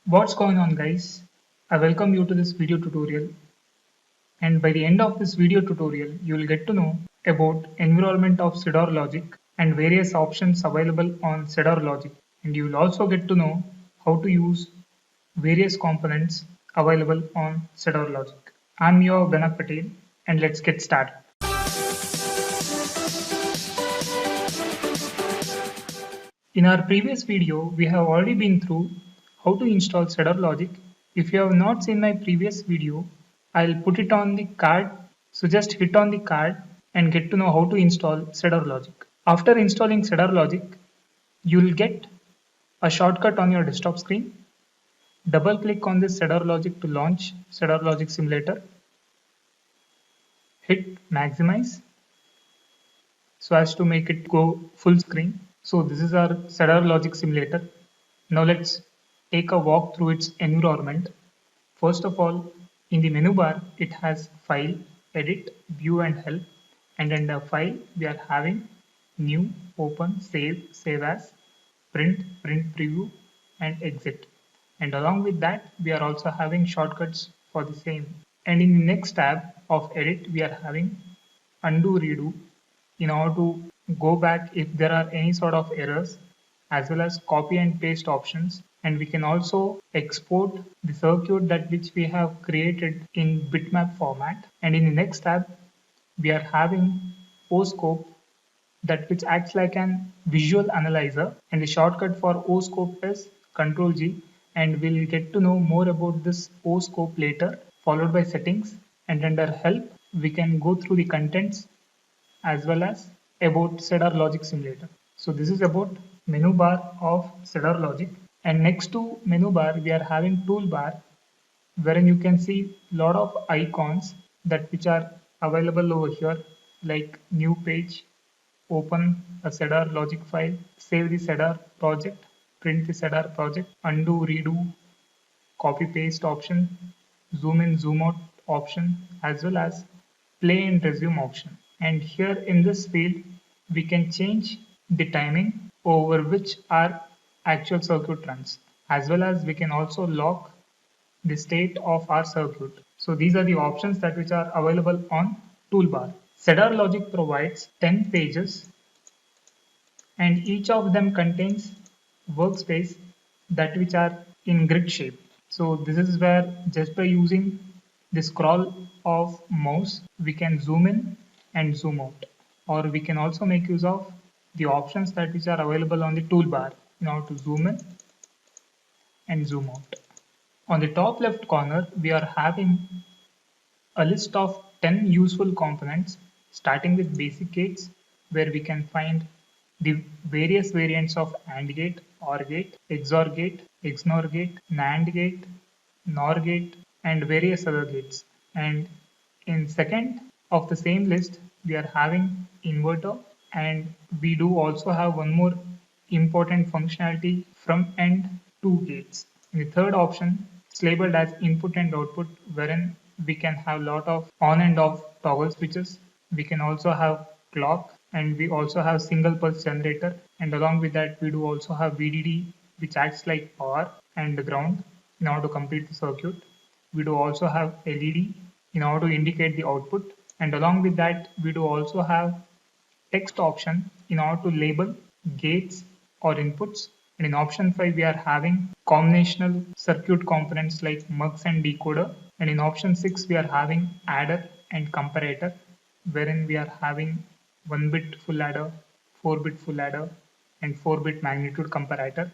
What's going on, guys? I welcome you to this video tutorial, and by the end of this video tutorial you will get to know about environment of Cedar Logic and various options available on Cedar Logic, and you will also get to know how to use various components available on Cedar Logic. I'm your Benak Patel, and let's get started. In our previous video, we have already been through how to install Cedar Logic. If you have not seen my previous video, I'll put it on the card. So just hit on the card and get to know how to install Cedar Logic. After installing Cedar Logic, you'll get a shortcut on your desktop screen. Double click on this Cedar Logic to launch Cedar Logic Simulator. Hit maximize so as to make it go full screen. So this is our Cedar Logic Simulator. Now let's take a walk through its environment. First of all, in the menu bar, it has File, Edit, View and Help. And under File, we are having New, Open, Save, Save As, Print, Print Preview and Exit. And along with that, we are also having shortcuts for the same. And in the next tab of Edit, we are having Undo, Redo in order to go back if there are any sort of errors, as well as copy and paste options, and we can also export the circuit that which we have created in bitmap format. And in the next tab we are having oscope, that which acts like an visual analyzer, and the shortcut for oscope is Ctrl G, and we'll get to know more about this oscope later, followed by settings. And under help we can go through the contents as well as about Cedar Logic Simulator. So this is about menu bar of Cedar Logic, and next to menu bar we are having toolbar, wherein you can see lot of icons that which are available over here, like new page, open a Cedar Logic file, save the Cedar project, print the Cedar project, undo, redo, copy paste option, zoom in, zoom out option, as well as play and resume option. And here in this field, we can change the timing over which our actual circuit runs, as well as we can also lock the state of our circuit. So these are the options that which are available on toolbar. Cedar Logic provides 10 pages, and each of them contains workspace that which are in grid shape. So this is where just by using the scroll of mouse we can zoom in and zoom out, or we can also make use of the options that which are available on the toolbar in order to zoom in and zoom out. On the top left corner we are having a list of 10 useful components, starting with basic gates, where we can find the various variants of AND gate, OR gate, XOR gate, XNOR gate, NAND gate, NOR gate, and various other gates. And in second of the same list, we are having inverter, and we do also have one more important functionality, from end to gates. In the third option, it's labeled as input and output, wherein we can have lot of on and off toggle switches. We can also have clock, and we also have single pulse generator, and along with that we do also have VDD, which acts like power and ground in order to complete the circuit. We do also have LED in order to indicate the output, and along with that we do also have text option in order to label gates or inputs. And in option 5 we are having combinational circuit components like mux and decoder, and in option 6 we are having adder and comparator, wherein we are having 1-bit full adder, 4-bit full adder, and 4-bit magnitude comparator.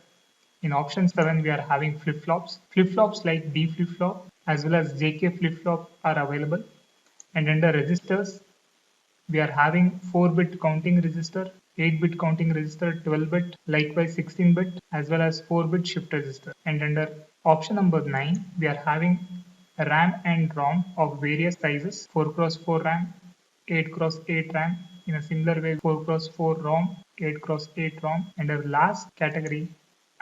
In option 7 we are having flip-flops. Flip-flops like D flip-flop as well as JK flip-flop are available. And under registers we are having 4-bit counting register, 8-bit counting register, 12-bit, likewise 16-bit, as well as 4-bit shift register. And under option number 9 we are having RAM and ROM of various sizes, 4x4 RAM, 8x8 RAM, in a similar way 4x4 ROM, 8x8 ROM. And our last category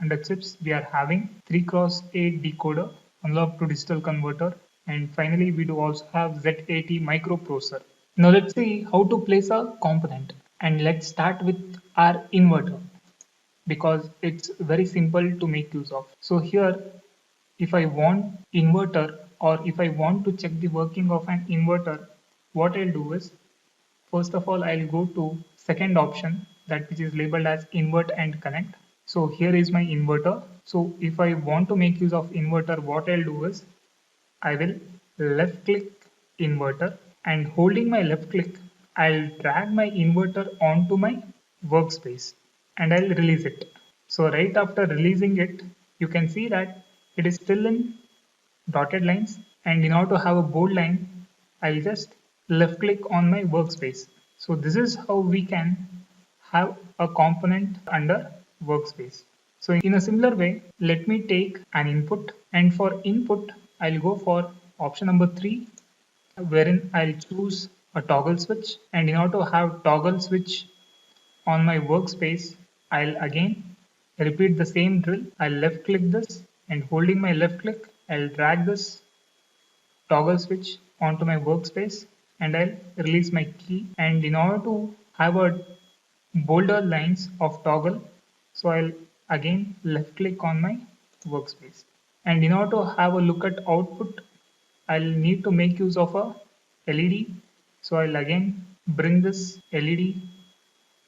under chips we are having 3x8 decoder, analog to digital converter, and finally we do also have Z80 microprocessor. Now let's see how to place a component, and let's start with our inverter because it's very simple to make use of. So here if I want inverter or if I want to check the working of an inverter, what I'll do is, first of all, I'll go to second option, that which is labeled as invert and connect. So here is my inverter. So if I want to make use of inverter, what I'll do is I will left click inverter, and holding my left click, I'll drag my inverter onto my workspace and I'll release it. So right after releasing it, you can see that it is still in dotted lines, and in order to have a bold line, I'll just left click on my workspace. So this is how we can have a component under workspace. So in a similar way, let me take an input, and for input, I'll go for option number 3, wherein I'll choose a toggle switch, and in order to have toggle switch on my workspace, I'll again repeat the same drill. I'll left click this, and holding my left click, I'll drag this toggle switch onto my workspace and I'll release my key. And in order to have a bolder lines of toggle, so I'll again left click on my workspace. And in order to have a look at output, I'll need to make use of a LED. So I'll again bring this LED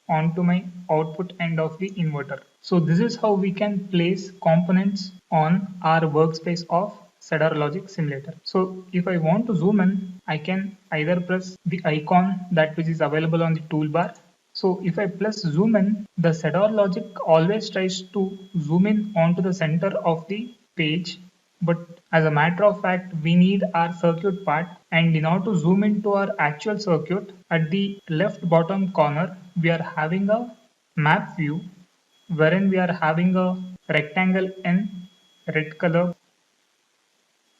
onto my output end of the inverter. So this is how we can place components on our workspace of Cedar Logic Simulator. So if I want to zoom in, I can either press the icon that which is available on the toolbar. So if I press zoom in, the Cedar Logic always tries to zoom in onto the center of the page, but as a matter of fact, we need our circuit part, and in order to zoom into our actual circuit, at the left bottom corner, we are having a map view wherein we are having a rectangle in red color.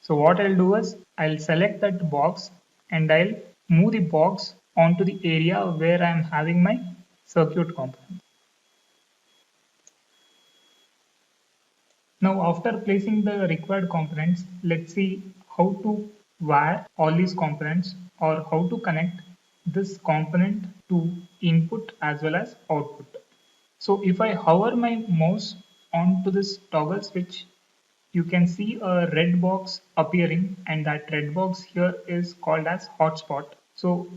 So what I'll do is I'll select that box and I'll move the box onto the area where I'm having my circuit component. Now after placing the required components, let's see how to wire all these components or how to connect this component to input as well as output. So if I hover my mouse onto this toggle switch, you can see a red box appearing, and that red box here is called as hotspot. So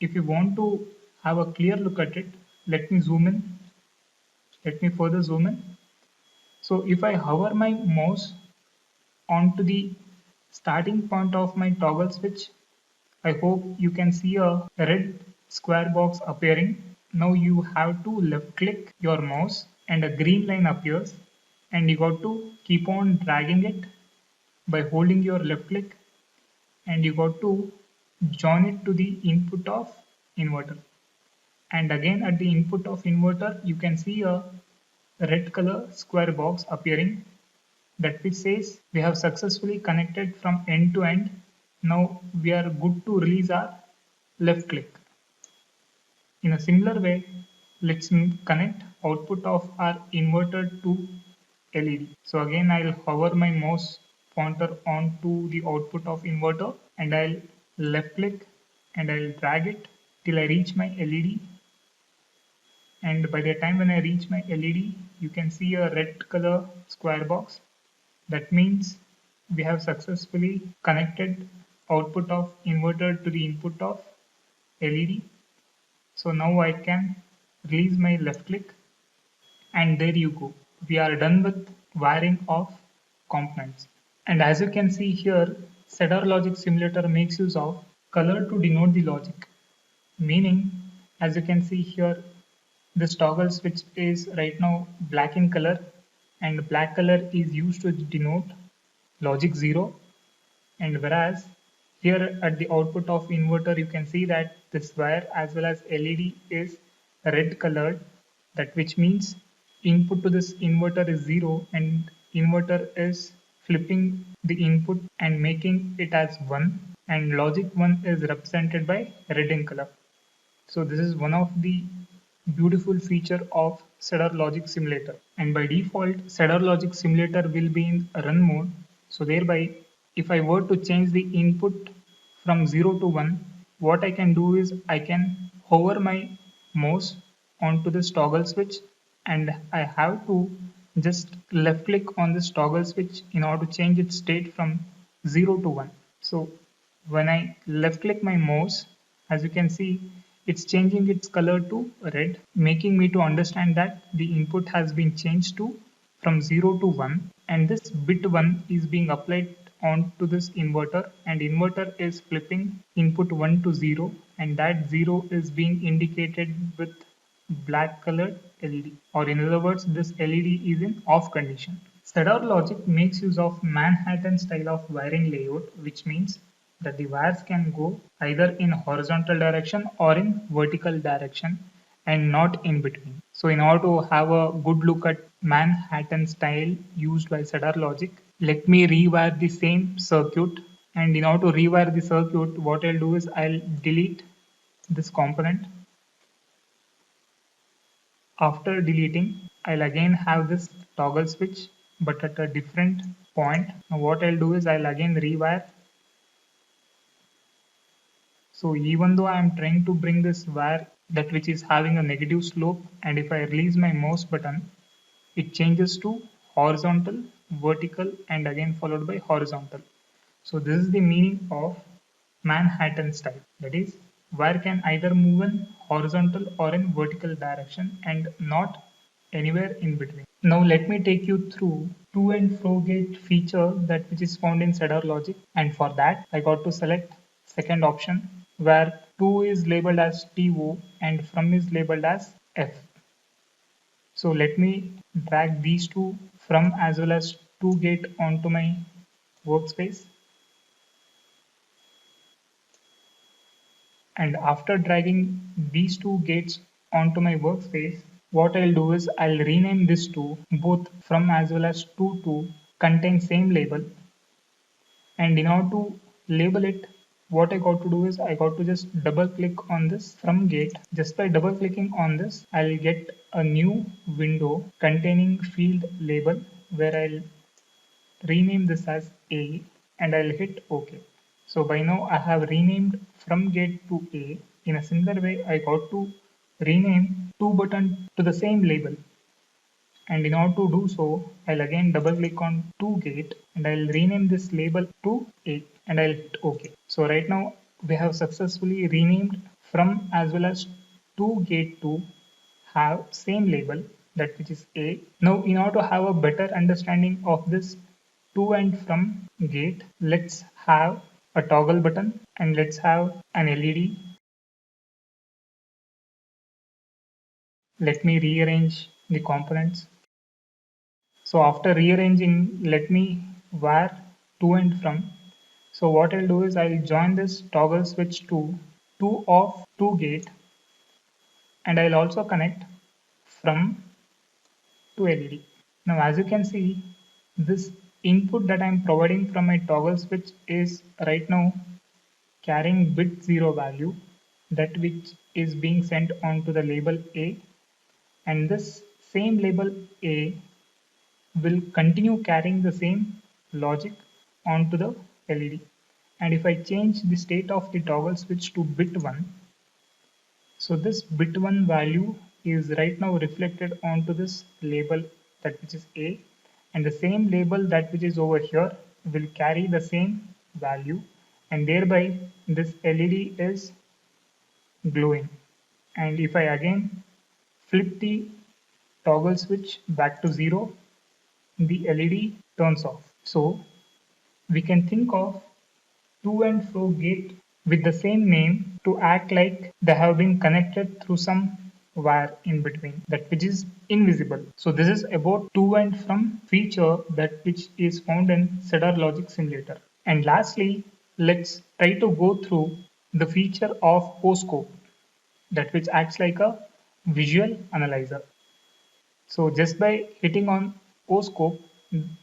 if you want to have a clear look at it, let me zoom in. Let me further zoom in. So if I hover my mouse onto the starting point of my toggle switch, I hope you can see a red square box appearing. Now you have to left click your mouse and a green line appears, and you got to keep on dragging it by holding your left click, and you got to join it to the input of inverter. And again at the input of inverter, you can see a red color square box appearing, that which says we have successfully connected from end to end. Now we are good to release our left click. In a similar way, let's connect output of our inverter to LED. So again, I'll hover my mouse pointer onto the output of inverter and I'll left click and I'll drag it till I reach my LED. And by the time when I reach my LED, you can see a red color square box. That means we have successfully connected output of inverter to the input of LED. So now I can release my left click, and there you go. We are done with wiring of components. And as you can see here, Cedar Logic Simulator makes use of color to denote the logic. Meaning, as you can see here, this toggle switch is right now black in color, and black color is used to denote logic 0, and whereas here at the output of inverter you can see that this wire as well as LED is red colored, that which means input to this inverter is 0 and inverter is flipping the input and making it as 1, and logic 1 is represented by red in color. So this is one of the beautiful feature of Cedar Logic Simulator, and by default Cedar Logic Simulator will be in run mode. So thereby, if I were to change the input from 0 to 1, what I can do is I can hover my mouse onto this toggle switch and I have to just left click on this toggle switch in order to change its state from 0 to 1. So when I left click my mouse, as you can see, it's changing its color to red, making me to understand that the input has been changed to from 0 to 1, and this bit 1 is being applied onto this inverter, and inverter is flipping input 1 to 0, and that 0 is being indicated with black colored LED, or in other words, this LED is in off condition. Cedar logic makes use of Manhattan style of wiring layout, which means that the wires can go either in horizontal direction or in vertical direction and not in between. So in order to have a good look at Manhattan style used by Cedar logic, let me rewire the same circuit, and in order to rewire the circuit, what I'll do is I'll delete this component. After deleting, I'll again have this toggle switch but at a different point. Now what I'll do is I'll again rewire. So even though I am trying to bring this wire that which is having a negative slope, and if I release my mouse button, it changes to horizontal, vertical, and again followed by horizontal. So this is the meaning of Manhattan style. That is, wire can either move in horizontal or in vertical direction and not anywhere in between. Now let me take you through to and fro gate feature that which is found in Cedar logic, and for that I got to select second option where to is labeled as TO and from is labeled as F. So let me drag these two from as well as to gate onto my workspace. And after dragging these two gates onto my workspace, what I'll do is I'll rename this to both from as well as to contain same label. And in order to label it, what I got to do is I got to just double click on this from gate. Just by double clicking on this, I'll get a new window containing field label where I'll rename this as A and I'll hit OK. So by now I have renamed from gate to A. In a similar way, I got to rename to button to the same label. And in order to do so, I'll again double click on to gate and I'll rename this label to A and I'll hit OK. So right now we have successfully renamed from as well as to gate to have same label, that which is A. Now in order to have a better understanding of this to and from gate, let's have a toggle button and let's have an LED. Let me rearrange the components. So after rearranging, let me wire to and from. So what I'll do is I'll join this toggle switch to off to gate, and I'll also connect from to LED. Now as you can see, this input that I'm providing from my toggle switch is right now carrying bit 0 value, that which is being sent onto the label A, and this same label A will continue carrying the same logic onto the LED. And if I change the state of the toggle switch to bit 1, so this bit 1 value is right now reflected onto this label, that which is A, and the same label that which is over here will carry the same value, and thereby this LED is glowing. And if I again flip the toggle switch back to 0, the LED turns off. So we can think of to and fro gate with the same name to act like they have been connected through some wire in between, that which is invisible. So this is about to and from feature that which is found in Cedar Logic Simulator. And lastly, let's try to go through the feature of O-scope, that which acts like a visual analyzer. So just by hitting on O-scope,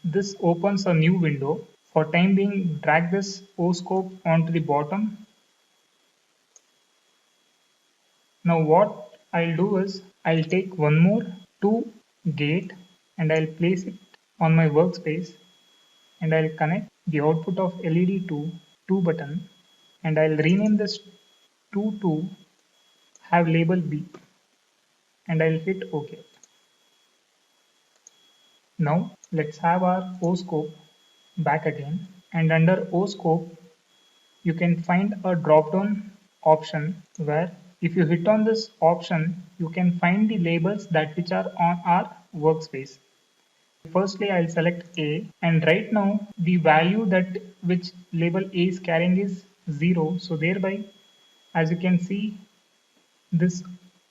this opens a new window. For time being, drag this O-scope onto the bottom. Now what I'll do is I'll take one more to gate and I'll place it on my workspace, and I'll connect the output of LED to button, and I'll rename this to have label B, and I'll hit OK. Now let's have our oscope back again, and under oscope you can find a drop down option where if you hit on this option you can find the labels that which are on our workspace. Firstly I'll select A, and right now the value that which label A is carrying is 0, so thereby as you can see this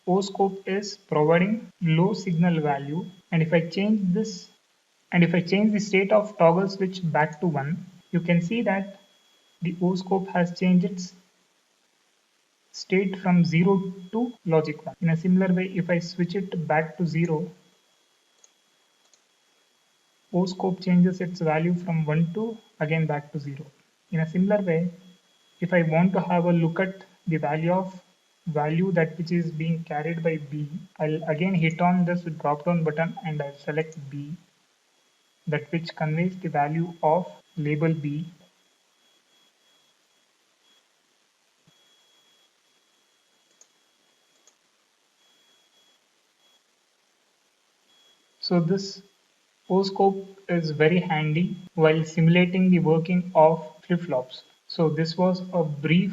oscope is providing low signal value, and if I change this and if I change the state of toggle switch back to 1, you can see that the oscope has changed its state from 0 to logic 1. In a similar way, if I switch it back to 0, oscope changes its value from 1 to again back to 0. In a similar way, if I want to have a look at the value that which is being carried by B, I'll again hit on this drop down button and I'll select B, that which conveys the value of label B. So this oscope is very handy while simulating the working of flip-flops. So this was a brief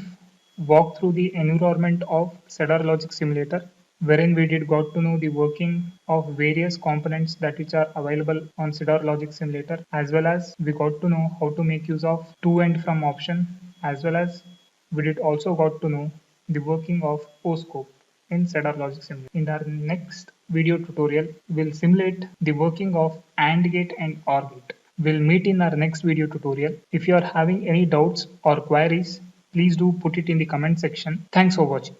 walk through the environment of Cedar Logic Simulator, wherein we did got to know the working of various components that which are available on Cedar Logic Simulator, as well as we got to know how to make use of to and from option, as well as we did also got to know the working of oscope in Cedar Logic Simulator. In our next video tutorial, we'll simulate the working of AND gate and OR gate. We'll meet in our next video tutorial. If you are having any doubts or queries, please do put it in the comment section. Thanks for watching.